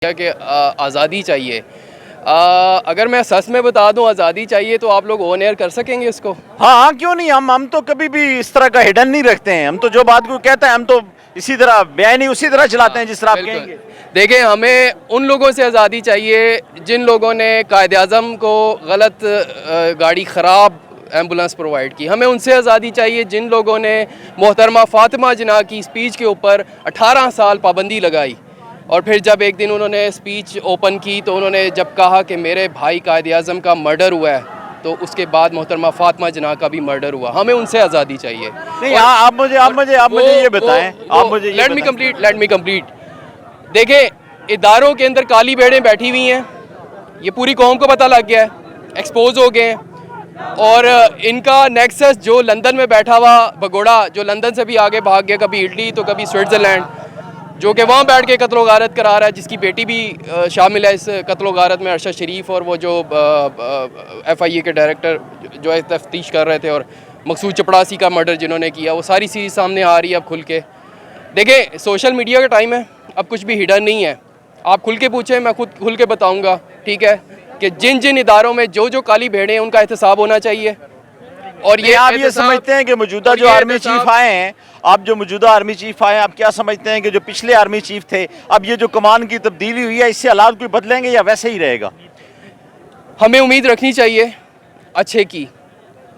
कि आज़ादी चाहिए। अगर मैं सच में बता दूं आज़ादी चाहिए तो आप लोग ऑन एयर कर सकेंगे इसको? हाँ, क्यों नहीं। हम तो कभी भी इस तरह का हिडन नहीं रखते हैं। हम तो जो बात को कहते हैं हम तो इसी तरह बयान ही उसी तरह चलाते हैं जिस तरह आप बिल्कुल। कहेंगे। देखिए, हमें उन लोगों से आज़ादी चाहिए जिन लोगों ने कायद आज़म को गलत गाड़ी ख़राब एम्बुलेंस प्रोवाइड की। हमें उनसे आज़ादी चाहिए जिन लोगों ने मोहतरमा फ़ातिमा जिन्ना की स्पीच के ऊपर 18 साल पाबंदी लगाई, और फिर जब एक दिन उन्होंने स्पीच ओपन की तो उन्होंने जब कहा कि मेरे भाई कायद आज़म का मर्डर हुआ है, तो उसके बाद मोहतरमा फ़ातिमा जिन्ना का भी मर्डर हुआ। हमें उनसे आज़ादी चाहिए। नहीं, आप मुझे ये बताएं। आप मुझे ये लेट बताएं। मी कंप्लीट। देखिए, इदारों के अंदर काली भेड़ें बैठी हुई हैं, ये पूरी कौम को पता लग गया है, एक्सपोज हो गए हैं। और इनका नेक्सस जो लंदन में बैठा हुआ भगोड़ा, जो लंदन से भी आगे भाग गया, कभी इटली तो कभी स्विट्ज़रलैंड, जो कि वहाँ बैठ के कत्लो गारत करा रहा है, जिसकी बेटी भी शामिल है इस कत्लो गारत में, अरशद शरीफ, और वो जो FIA के डायरेक्टर जो है तफ्तीश कर रहे थे, और मकसूद चपड़ासी का मर्डर जिन्होंने किया, वो सारी चीज़ सामने आ रही है अब खुल के। देखिए, सोशल मीडिया का टाइम है, अब कुछ भी हिडन नहीं है। आप खुल के पूछें, मैं खुद खुल के बताऊंगा, ठीक है, कि जिन जिन इदारों में जो जो काली भेड़ें हैं उनका एहतसाब होना चाहिए। और ये आप ये समझते हैं कि मौजूदा जो आर्मी चीफ आए हैं, आप जो मौजूदा आर्मी चीफ आए हैं, आप क्या समझते हैं कि जो पिछले आर्मी चीफ थे, अब ये जो कमान की तब्दीली हुई है, इससे हालात कोई बदलेंगे या वैसे ही रहेगा? हमें उम्मीद रखनी चाहिए अच्छे की,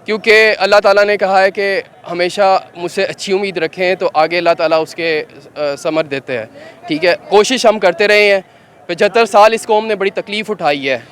क्योंकि अल्लाह ताला ने कहा है कि हमेशा मुझसे अच्छी उम्मीद रखें तो आगे अल्लाह ताला उसके समर देते हैं। ठीक है, कोशिश हम करते रहे हैं। 75 साल इस कौम ने बड़ी तकलीफ़ उठाई है।